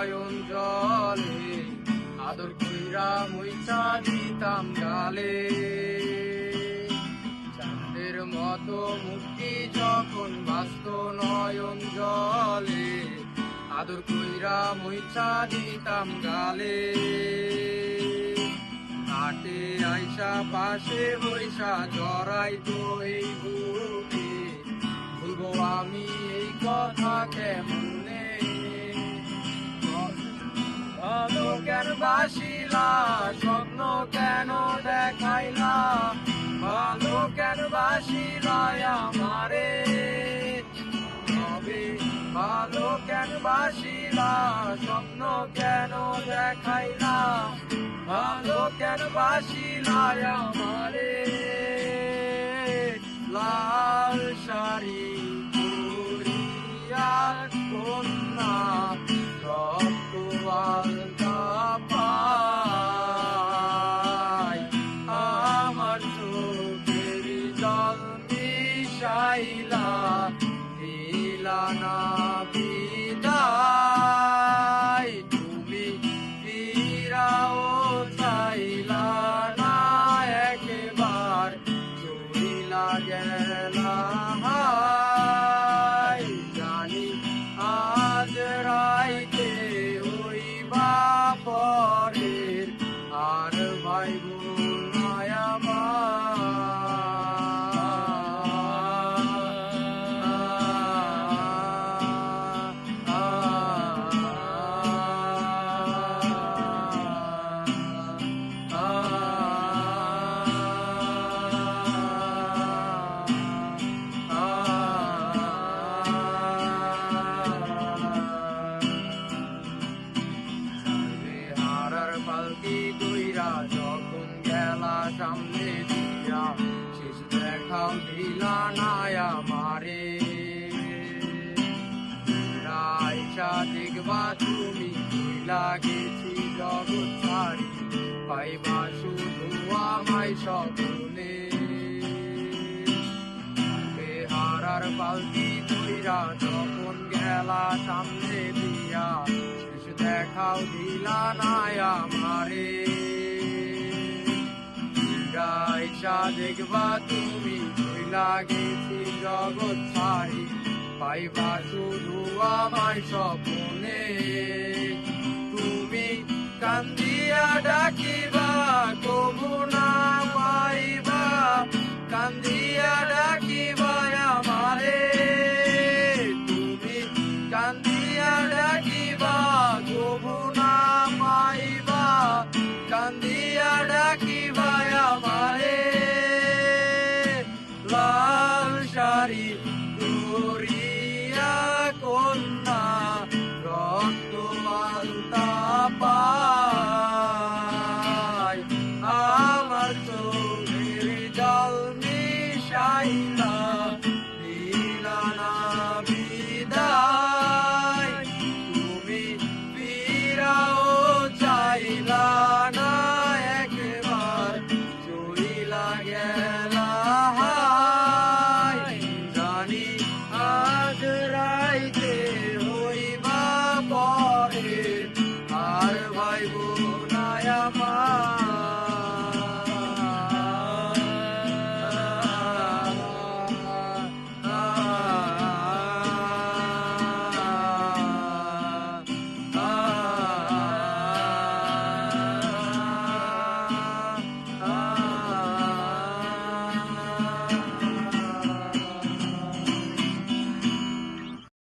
নয়ন জলে, আদর কইরা মুইছা দিতাম গালে। চাঁদের মতো মুক্তি যখন বাস্ত নয়ন জলে, আদর কইরা মুইছা দিতাম গালে। হাটে আইসা পাশে বৈশা জড়াইতো এই বুকে, ভুলবো আমি এই কথা কেমনে? ভালো কেন বাসিলা, স্বপ্ন কেন দেখাইলা, ভালো কেন বাসিলা আমারে? তবে ভালো কেন বাসিলা, স্বপ্ন কেন দেখাইলা, ভালো কেন বাসিলা আমারে? লাল শাড়ি পরিয়া কন্যা, রক্ত আলতা পায়, আমার চোখের জল মিশাইলা দিলা না বিদায়। তুমি ফিরাও চাইলা না একবার, চইলা গেলা হায়। জানি আজ রাইতে হইবা পরের, আর ভাইব না আমার। পালকি কইরা যখন গেলা সামনে দিয়া, শেষ দেখাও দিলা না আমারে। আইসা দেখবা তুমি কইলা গেছি জগৎ ছাড়ি, পাইবা শুধু আমায় স্বপ্নে। বেহারার পালকি কইরা যখন গেলা সামনে দিয়া, দেখাও দিলা না আমারে। আইসা দেখবা তুমি কইলা গেছি জগৎ ছাড়ি, পাইবা শুধু আমায় স্বপ্নে। তুমি কান্দিয়া ডাকিবা কবু না পাইবা, কান্দিয়া ডাকিবা আমারে। তুমি কান্দিয়া ডাকিবা কবু না পাইবা, কান্দিয়া ডাকিবা আমারে। লাল শাড়ি পরিয়া কন্যা, রক্ত আলতা পায়, আমার চোখের জল মিশাইলা দিলা না বিদায়। তুমি ফিরাও চাইলা না একবার, চইলা গেলা হায়। জানি আজ রাইতে হইবা পরে, আর ভাইব না আমার।